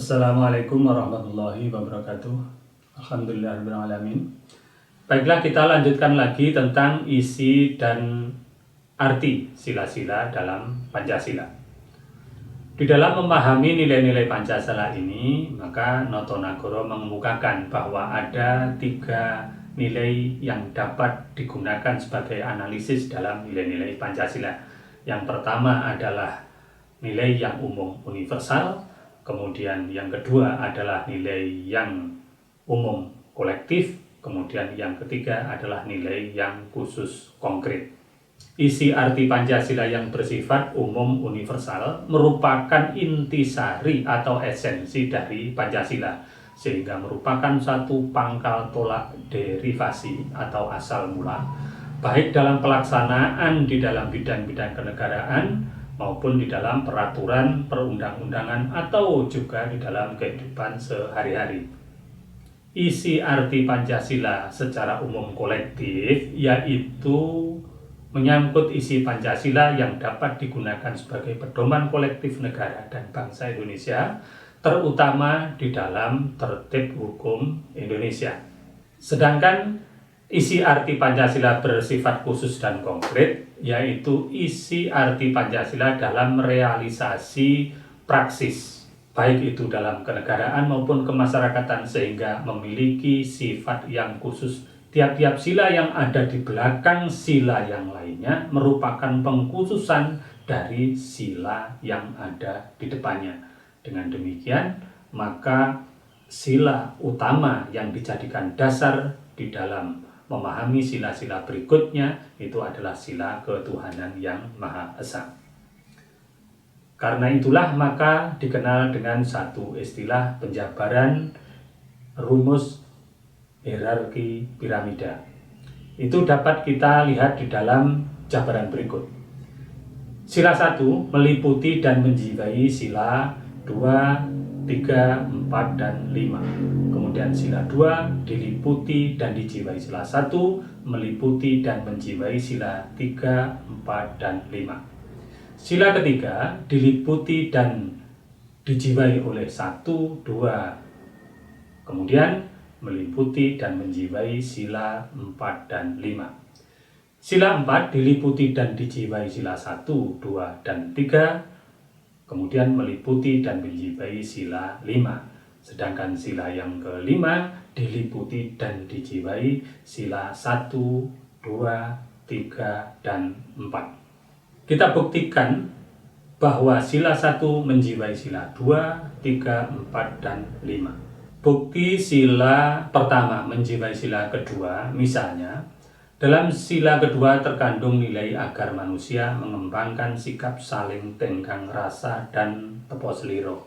Assalamualaikum warahmatullahi wabarakatuh. Alhamdulillahirrahmanirrahim. Baiklah, kita lanjutkan lagi tentang isi dan arti sila-sila dalam Pancasila. Di dalam memahami nilai-nilai Pancasila ini, maka Noto Nagoro mengemukakan bahwa ada 3 nilai yang dapat digunakan sebagai analisis dalam nilai-nilai Pancasila. Yang pertama adalah nilai yang umum universal. Kemudian yang kedua adalah nilai yang umum kolektif. Kemudian yang ketiga adalah nilai yang khusus konkret. Isi arti Pancasila yang bersifat umum universal merupakan intisari atau esensi dari Pancasila, sehingga merupakan satu pangkal tolak derivasi atau asal mula, baik dalam pelaksanaan di dalam bidang-bidang kenegaraan maupun di dalam peraturan perundang-undangan atau juga di dalam kehidupan sehari-hari. Isi arti Pancasila secara umum kolektif yaitu menyangkut isi Pancasila yang dapat digunakan sebagai pedoman kolektif negara dan bangsa Indonesia, terutama di dalam tertib hukum Indonesia. Sedangkan isi arti Pancasila bersifat khusus dan konkret, yaitu isi arti Pancasila dalam realisasi praksis, baik itu dalam kenegaraan maupun kemasyarakatan, sehingga memiliki sifat yang khusus. Tiap-tiap sila yang ada di belakang sila yang lainnya merupakan pengkhususan dari sila yang ada di depannya. Dengan demikian, maka sila utama yang dijadikan dasar di dalam memahami sila-sila berikutnya itu adalah sila ketuhanan yang Maha Esa. Karena itulah maka dikenal dengan satu istilah penjabaran rumus hierarki piramida. Itu dapat kita lihat di dalam jabaran berikut. Sila 1 meliputi dan menjiwai sila 2, 3, 4, dan 5. Kemudian sila 2 diliputi dan dijiwai sila 1, meliputi dan menjiwai sila 3, 4, dan 5. Sila ketiga diliputi dan dijiwai oleh 1, 2, kemudian meliputi dan menjiwai sila 4 dan 5. Sila 4 diliputi dan dijiwai sila 1, 2, dan 3, kemudian meliputi dan menjiwai sila 5. Sedangkan sila yang kelima diliputi dan dijiwai sila 1, 2, 3, dan 4. Kita buktikan bahwa sila 1 menjiwai sila 2, 3, 4, dan 5. Bukti sila pertama menjiwai sila kedua, misalnya dalam sila kedua terkandung nilai agar manusia mengembangkan sikap saling tenggang rasa dan tepo seliro,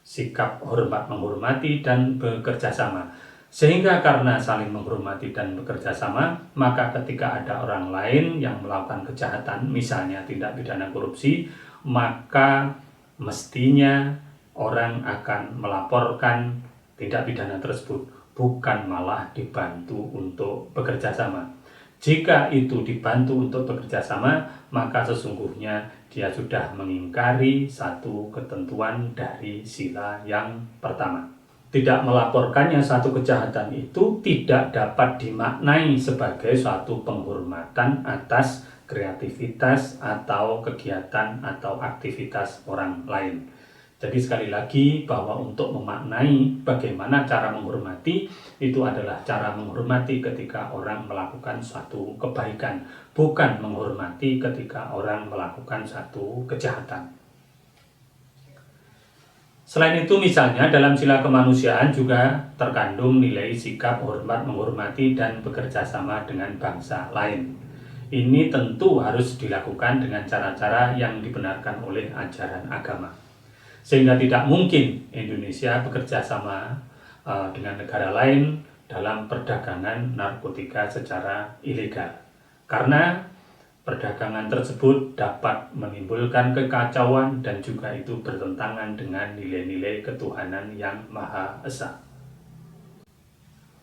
sikap hormat menghormati dan bekerja sama. Sehingga karena saling menghormati dan bekerja sama, maka ketika ada orang lain yang melakukan kejahatan, misalnya tindak pidana korupsi, maka mestinya orang akan melaporkan tindak pidana tersebut, bukan malah dibantu untuk bekerja sama. Jika itu dibantu untuk bekerja sama, maka sesungguhnya dia sudah mengingkari satu ketentuan dari sila yang pertama. Tidak melaporkannya satu kejahatan itu tidak dapat dimaknai sebagai suatu penghormatan atas kreativitas atau kegiatan atau aktivitas orang lain. Jadi sekali lagi bahwa untuk memaknai bagaimana cara menghormati itu adalah cara menghormati ketika orang melakukan suatu kebaikan, bukan menghormati ketika orang melakukan suatu kejahatan. Selain itu misalnya dalam sila kemanusiaan juga terkandung nilai sikap hormat menghormati dan bekerja sama dengan bangsa lain. Ini tentu harus dilakukan dengan cara-cara yang dibenarkan oleh ajaran agama. Sehingga tidak mungkin Indonesia bekerja sama dengan negara lain dalam perdagangan narkotika secara ilegal. Karena perdagangan tersebut dapat menimbulkan kekacauan dan juga itu bertentangan dengan nilai-nilai ketuhanan yang Maha Esa.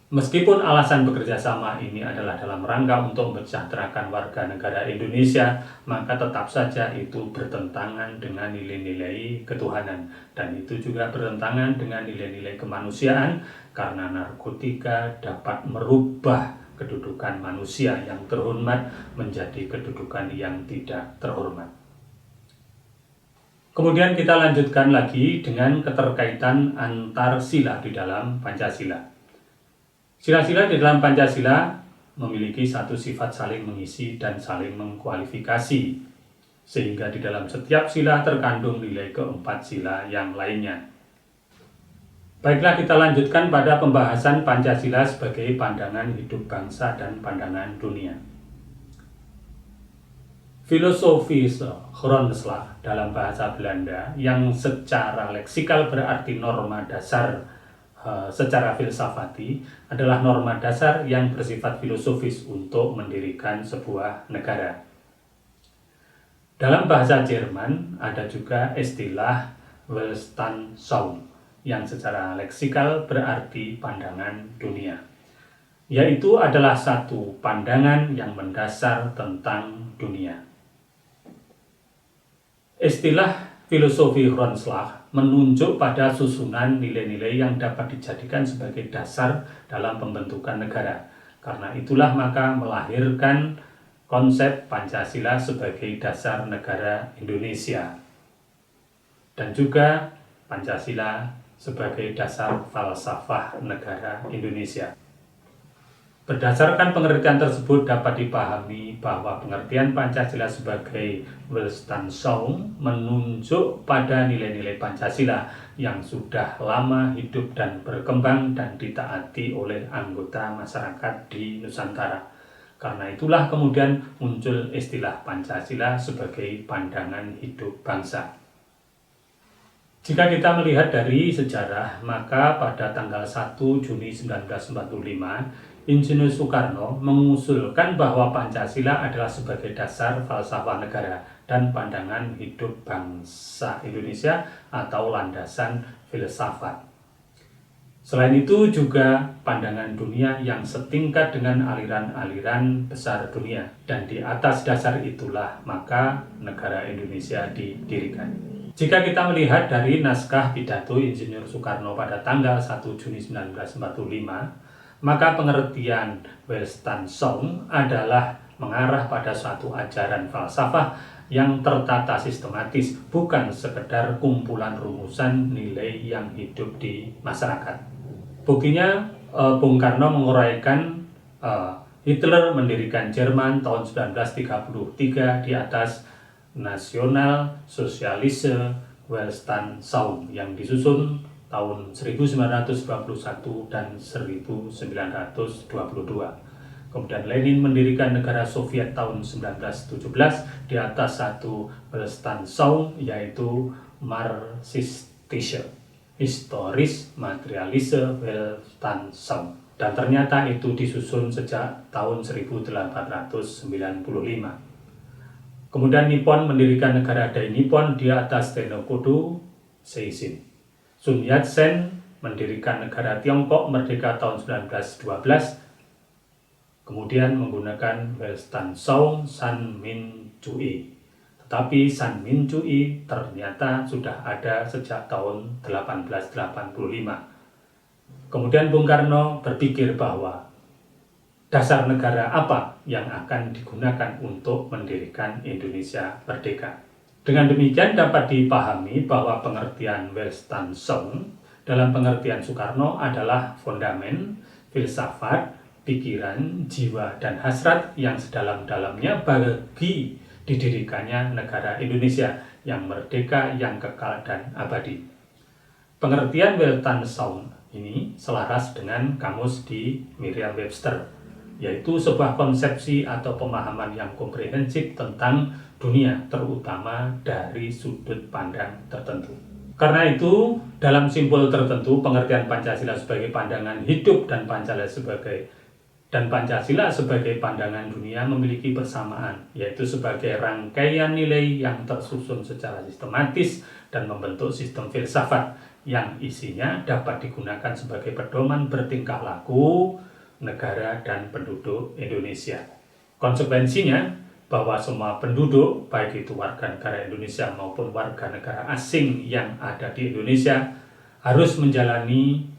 Meskipun alasan bekerja sama ini adalah dalam rangka untuk mensejahterakan warga negara Indonesia, maka tetap saja itu bertentangan dengan nilai-nilai ketuhanan. Dan itu juga bertentangan dengan nilai-nilai kemanusiaan, karena narkotika dapat merubah kedudukan manusia yang terhormat menjadi kedudukan yang tidak terhormat. Kemudian kita lanjutkan lagi dengan keterkaitan antar sila di dalam Pancasila. Sila-sila di dalam Pancasila memiliki satu sifat saling mengisi dan saling mengkualifikasi, sehingga di dalam setiap sila terkandung nilai keempat sila yang lainnya. Baiklah, kita lanjutkan pada pembahasan Pancasila sebagai pandangan hidup bangsa dan pandangan dunia. Filosofische grondslag dalam bahasa Belanda yang secara leksikal berarti norma dasar secara filsafati adalah norma dasar yang bersifat filosofis untuk mendirikan sebuah negara. Dalam bahasa Jerman ada juga istilah Weltanschauung yang secara leksikal berarti pandangan dunia, yaitu adalah satu pandangan yang mendasar tentang dunia. Istilah filosofi grondslag menunjuk pada susunan nilai-nilai yang dapat dijadikan sebagai dasar dalam pembentukan negara. Karena itulah maka melahirkan konsep Pancasila sebagai dasar negara Indonesia, dan juga Pancasila sebagai dasar falsafah negara Indonesia. Berdasarkan pengertian tersebut dapat dipahami bahwa pengertian Pancasila sebagai Weltanschauung menunjuk pada nilai-nilai Pancasila yang sudah lama hidup dan berkembang dan ditaati oleh anggota masyarakat di Nusantara. Karena itulah kemudian muncul istilah Pancasila sebagai pandangan hidup bangsa. Jika kita melihat dari sejarah, maka pada tanggal 1 Juni 1945, Insinyur Soekarno mengusulkan bahwa Pancasila adalah sebagai dasar falsafah negara dan pandangan hidup bangsa Indonesia atau landasan filsafat. Selain itu juga pandangan dunia yang setingkat dengan aliran-aliran besar dunia, dan di atas dasar itulah maka negara Indonesia didirikan. Jika kita melihat dari naskah pidato Insinyur Soekarno pada tanggal 1 Juni 1945, maka pengertian Weltanschauung adalah mengarah pada suatu ajaran falsafah yang tertata sistematis, bukan sekedar kumpulan rumusan nilai yang hidup di masyarakat. Buktinya, Bung Karno menguraikan Hitler mendirikan Jerman tahun 1933 di atas Nasional Sosialisme Weltanschauung yang disusun tahun 1921 dan 1922. Kemudian Lenin mendirikan negara Soviet tahun 1917 di atas satu Weltanschauung, yaitu Marxistische Historisch Materialische Weltanschauung. Dan ternyata itu disusun sejak tahun 1895. Kemudian Nippon mendirikan negara Dai Nippon di atas Tennokodo Seishin. Sun Yat-sen mendirikan negara Tiongkok merdeka tahun 1912, kemudian menggunakan Weltanschauung Sanminjuyi. Tetapi Sanminjuyi ternyata sudah ada sejak tahun 1885. Kemudian Bung Karno berpikir bahwa dasar negara apa yang akan digunakan untuk mendirikan Indonesia merdeka. Dengan demikian dapat dipahami bahwa pengertian Weltanschauung dalam pengertian Soekarno adalah fondamen, filsafat, pikiran, jiwa, dan hasrat yang sedalam-dalamnya bagi didirikannya negara Indonesia yang merdeka, yang kekal, dan abadi. Pengertian Weltanschauung ini selaras dengan kamus di Merriam-Webster, yaitu sebuah konsepsi atau pemahaman yang komprehensif tentang dunia, terutama dari sudut pandang tertentu. Karena itu, dalam simpul tertentu, pengertian Pancasila sebagai pandangan hidup dan Pancasila sebagai Dan Pancasila sebagai pandangan dunia memiliki persamaan, yaitu sebagai rangkaian nilai yang tersusun secara sistematis dan membentuk sistem filsafat yang isinya dapat digunakan sebagai pedoman bertingkah laku negara dan penduduk Indonesia. Konsekuensinya bahwa semua penduduk, baik itu warga negara Indonesia maupun warga negara asing yang ada di Indonesia, harus menjalani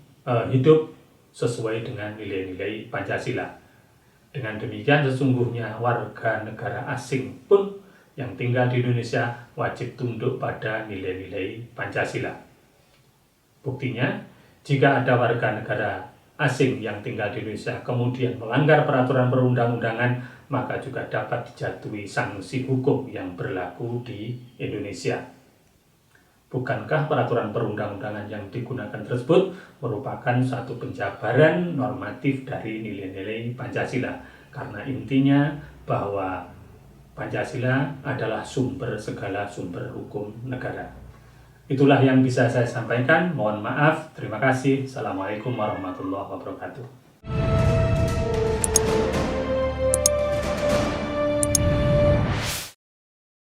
hidup sesuai dengan nilai-nilai Pancasila. Dengan demikian sesungguhnya warga negara asing pun yang tinggal di Indonesia wajib tunduk pada nilai-nilai Pancasila. Buktinya, jika ada warga negara asing yang tinggal di Indonesia kemudian melanggar peraturan perundang-undangan, maka juga dapat dijatuhi sanksi hukum yang berlaku di Indonesia. Bukankah peraturan perundang-undangan yang digunakan tersebut merupakan suatu penjabaran normatif dari nilai-nilai Pancasila? Karena intinya bahwa Pancasila adalah sumber segala sumber hukum negara. Itulah yang bisa saya sampaikan. Mohon maaf. Terima kasih. Assalamualaikum warahmatullahi wabarakatuh.